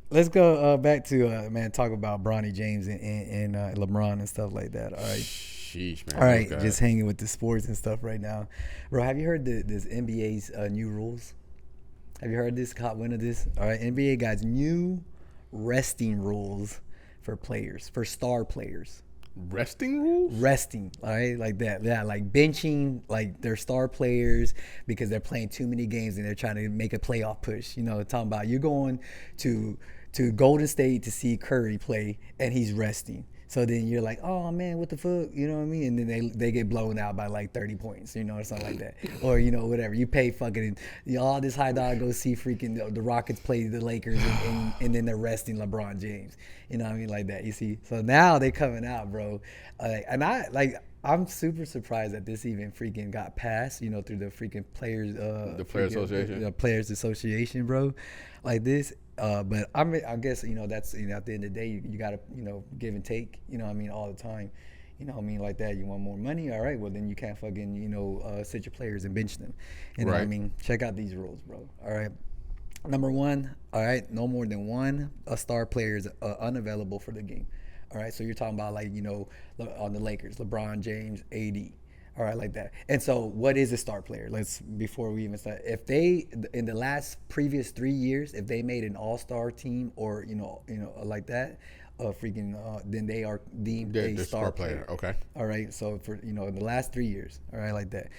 let's go back to man, talk about Bronny James and LeBron and stuff like that. All right. Sheesh, All man. Those right, just guys. hanging with the sports and stuff right now, bro. Have you heard this NBA's new rules? Have you heard this? Caught wind of this? All right, NBA guys, new resting rules for players, for star players. Resting rules? Resting, all right, like that. Yeah, like benching, like their star players because they're playing too many games and they're trying to make a playoff push. You know, talking about you're going to Golden State to see Curry play and he's resting. So then you're like, oh man, what the fuck? You know what I mean? And then they get blown out by like 30 points, you know, or something like that. Or, you know, whatever. You pay fucking, all this high dollar go see freaking the Rockets play the Lakers and then they're resting LeBron James. You know what I mean? Like that, you see? So now they coming out, bro. And I'm super surprised that this even freaking got passed, you know, through the freaking The Player Association? Players Association, bro, like this. But I guess, you know, that's, you know, at the end of the day, you got to, you know, give and take, you know what I mean, all the time. You know what I mean, like that. You want more money? All right, well, then you can't fucking, you know, sit your players and bench them. You know what I Right. mean? Check out these rules, bro. All right. Number one, all right, no more than one a star player is unavailable for the game. All right, so you're talking about like, you know, on the Lakers, LeBron James, AD. All right, like that. And so, what is a star player? Let's before we even start. If they in the last previous 3 years, if they made an all-star team or like that, then they are deemed a The star star player. player. Okay. All right, so for in the last 3 years, all right, like that.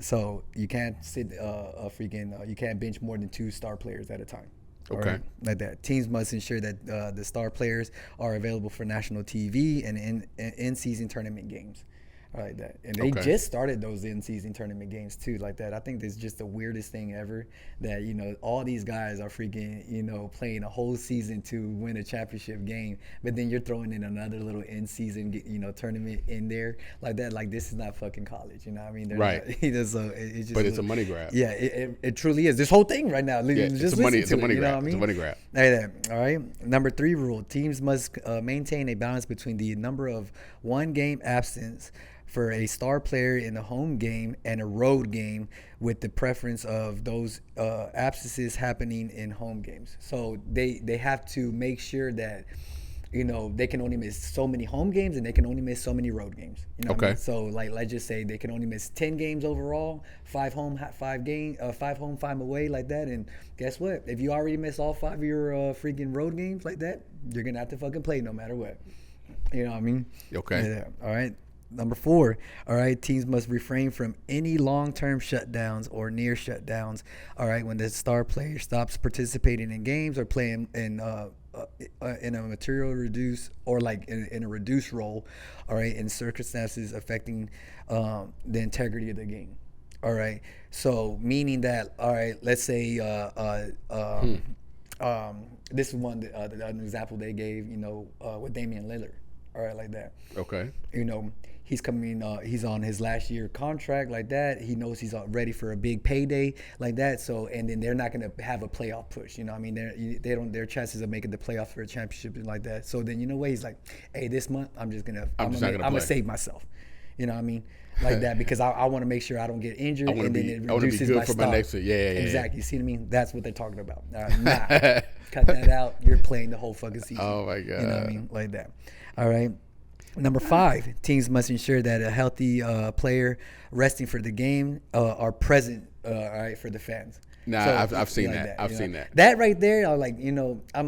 So you can't sit you can't bench more than two star players at a time. All Okay. right, like that. Teams must ensure that the star players are available for national TV and in-season tournament games. Like that. And they Okay. just started those in-season tournament games too, like that. I think this is just the weirdest thing ever that, you know, all these guys are freaking, you know, playing a whole season to win a championship game, but then you're throwing in another little in-season, you know, tournament in there like that. Like, this is not fucking college, you know what I mean? They're Right. not, you know, so it's just, But it's a money grab. yeah, it truly is. This whole thing right now, Yeah, just it's a money. listen It's a to it, money you know grab. what I It's a mean? money grab. Like that. All right. Number 3 rule: teams must maintain a balance between the number of one-game absence for a star player in a home game and a road game, with the preference of those absences happening in home games. So they have to make sure that, you know, they can only miss so many home games and they can only miss so many road games. You know what I Okay. mean? So like, let's just say they can only miss 10 games overall, 5 home, 5 home, 5 away, like that. And guess what? If you already miss all 5 of your freaking road games like that, you're gonna have to fucking play no matter what. You know what I mean? Okay. Yeah. All right. Number 4, all right, teams must refrain from any long-term shutdowns or near shutdowns, all right, when the star player stops participating in games or playing in a material reduce or like in a reduced role, all right, in circumstances affecting the integrity of the game. All right, so meaning that, all right, let's say this is an example they gave, you know, with Damian Lillard, all right, like that. Okay. You know, he's coming, he's on his last year contract, like that. He knows he's ready for a big payday, like that. So, and then they're not going to have a playoff push. You know what I mean? They don't, their chances of making the playoffs for a championship and like that. So then, you know what? He's like, hey, this month, I'm just going to, I'm just not gonna I'm going play. to save myself. You know what I mean? Like that, because I want to make sure I don't get injured, I wanna and then be- it I wanna be reduces good my for my stock. next year. Yeah. Exactly. You see what I mean? That's what they're talking about. Nah, cut that out. You're playing the whole fucking season. Oh my god. You know what I mean? Like that. All right. Number 5, teams must ensure that a healthy player resting for the game are present, all right, for the fans. Nah, So, I've seen like that. I've you seen know? that. That right there, I'm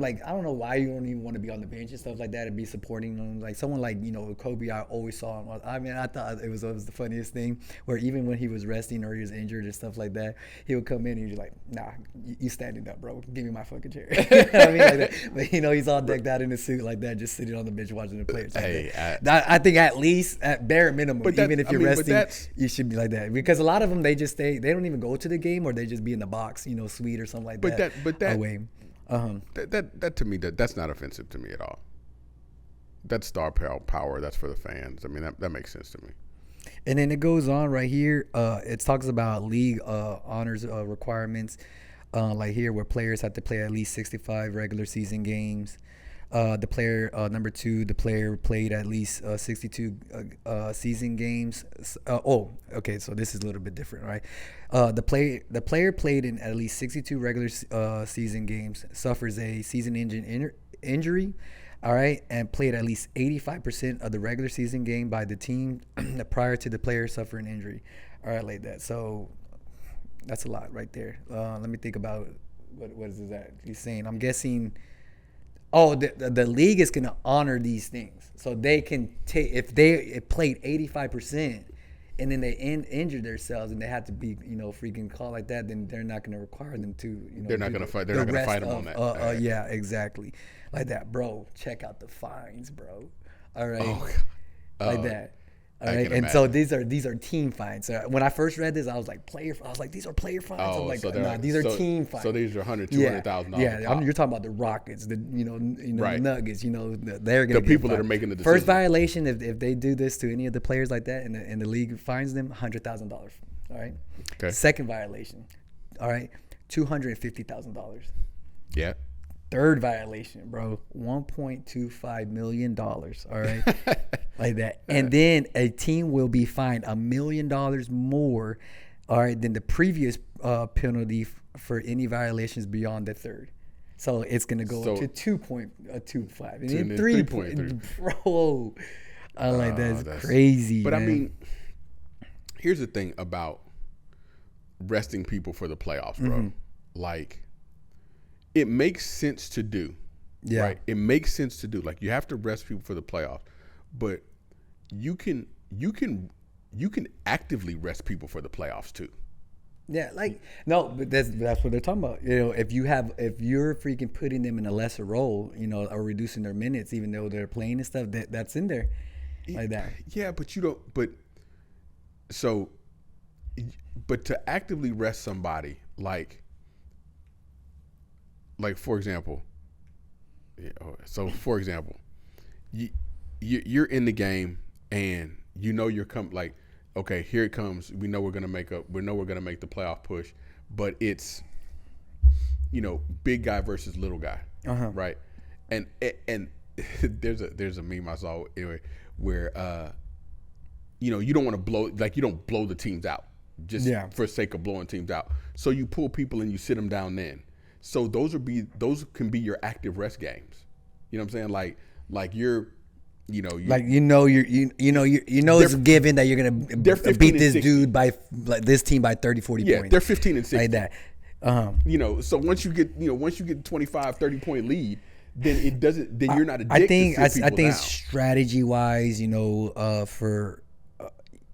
like, I don't know why you don't even want to be on the bench and stuff like that and be supporting them. Like someone like, you know, Kobe, I always saw him. I mean, I thought it was the funniest thing, where even when he was resting or he was injured and stuff like that, he would come in and he's like, nah, you standing up, bro. Give me my fucking chair. You know what I mean? Like that. But, you know, he's all decked out in a suit like that, just sitting on the bench watching the players. Like Hey, I think at least, at bare minimum, But that- even if I you're mean, but resting, that's- you should be like that. Because a lot of them, they just stay, they don't even go to the game, or they just be in the box, you know, suite or something like But that. but that away. that to me, that's not offensive to me at all. That's star power. That's for the fans. I mean, that makes sense to me. And then it goes on right here. It talks about league honors requirements, like here, where players have to play at least 65 regular season games. The player number 2, the player played at least 62 season games. Okay, so this is a little bit different, right? The player played in at least 62 regular season games, suffers a season-ending injury, all right, and played at least 85% of the regular season game by the team prior to the player suffering injury. All right, like that. So that's a lot right there. Let me think about what is that he's saying. I'm guessing. Oh, the league is gonna honor these things, so they can take if they played 85%, and then they injured themselves and they have to be freaking called like that, then they're not gonna require them to They're not gonna fight. They're not gonna fight them on that. Yeah, exactly, like that, bro. Check out the fines, bro. All right, like that. All right, and so these are team fines. When I first read this, I was like these are player fines. I'm like, nah, these are team fines. So these are $200,000. Yeah, you're talking about the Rockets, the Right. Nuggets. They're gonna the people that are making the decision. First violation if they do this to any of the players like that, and the league fines them $100,000. All right. Okay. Second violation, all right, $250,000. Yeah. Third violation, bro, $1.25 million. All right, like that. And then a team will be fined $1 million more, all right, than the previous penalty for any violations beyond the third. So it's gonna go up to 2.25 and then 3.3. Bro, I like that's crazy. But man. I mean, here's the thing about resting people for the playoffs, bro. Like, it makes sense to do. Yeah. Right? It makes sense to do. Like, you have to rest people for the playoffs, but you can actively rest people for the playoffs too. Yeah, like no, but that's what they're talking about. If you're freaking putting them in a lesser role, or reducing their minutes, even though they're playing and stuff, that's in there, like that. Yeah, but you don't. But to actively rest somebody, like for example, you're in the game and you're coming, like, okay, here it comes. We know we're gonna make the playoff push, but it's big guy versus little guy, right? And there's a meme I saw where you don't want to blow, like, you don't blow the teams out just for sake of blowing teams out. So you pull people and you sit them down then. So those can be your active rest games. You know what I'm saying? Like you're it's given that you're gonna beat this dude by this team by 30, 40 points. They're 15 and 16 like that. So once you get 25, 30 point lead, then it doesn't. Then you're not addicted. I think strategy wise, for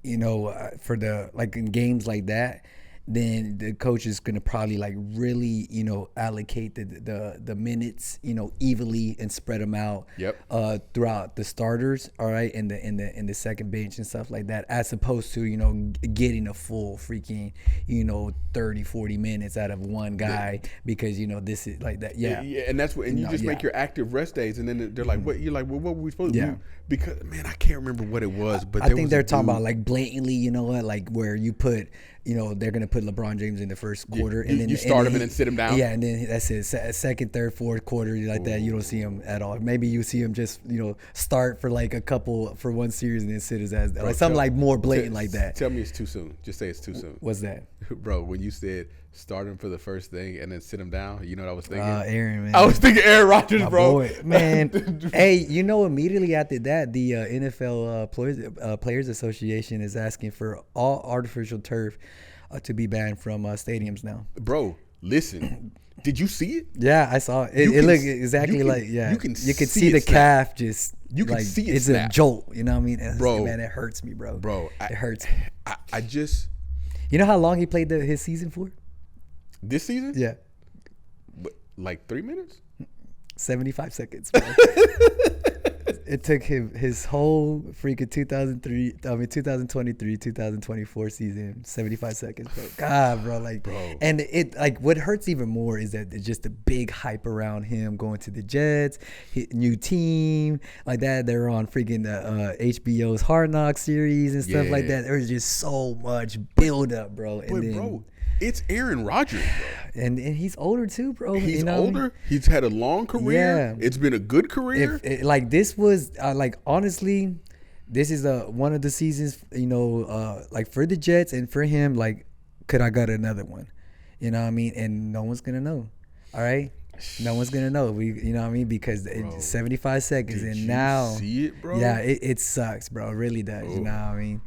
the like in games like that, then the coach is gonna probably like really allocate the minutes evenly and spread them out throughout the starters, all right, and the second bench and stuff like that, as opposed to getting a full freaking 30, 40 minutes out of one guy because this is like that. And that's what, and you just make your active rest days, and then they're like, what? You're like, well, what were we supposed to do? Because man, I can't remember what it was, but I think they're talking about like blatantly, like where you put. They're gonna put LeBron James in the first quarter, and then you start him and then sit him down. Yeah, and then that's it. Second, third, fourth quarter, like that, you don't see him at all. Maybe you see him just start for like for one series and then sit his ass down. Like something like more blatant like that. Tell me it's too soon. Just say it's too soon. What's that, bro? When you said start him for the first thing and then sit him down, you know what I was thinking? Aaron, man. I was thinking Aaron Rodgers, bro. Boy, man. Hey, immediately after that, the NFL Players Association is asking for all artificial turf to be banned from stadiums now. Bro, listen. Did you see it? Yeah, I saw it. It looked exactly You can see the calf just. You can see it. It's snap. A jolt. You know what I mean? Bro, man, it hurts me, bro. It hurts me. I just. You know how long he played his season for? This season? Yeah. But like 3 minutes? 75 seconds, bro. It took him his whole freaking 2023, 2024 season, 75 seconds, bro. God, bro, and it what hurts even more is that it's just the big hype around him going to the Jets, new team, like that. They're on freaking HBO's Hard Knocks series and stuff like that. There was just so much build up, bro. But bro, It's Aaron Rodgers, bro. And he's older too, bro. He's you know? older. He's had a long career. Yeah. It's been a good career. Like this was like honestly, this is one of the seasons. You know, like for the Jets and for him, like could I got another one? You know what I mean? And no one's gonna know. All right. No one's gonna know. You know what I mean? Because it's 75 seconds, and now see it, bro? Yeah, it sucks, bro. It really does. You know what I mean?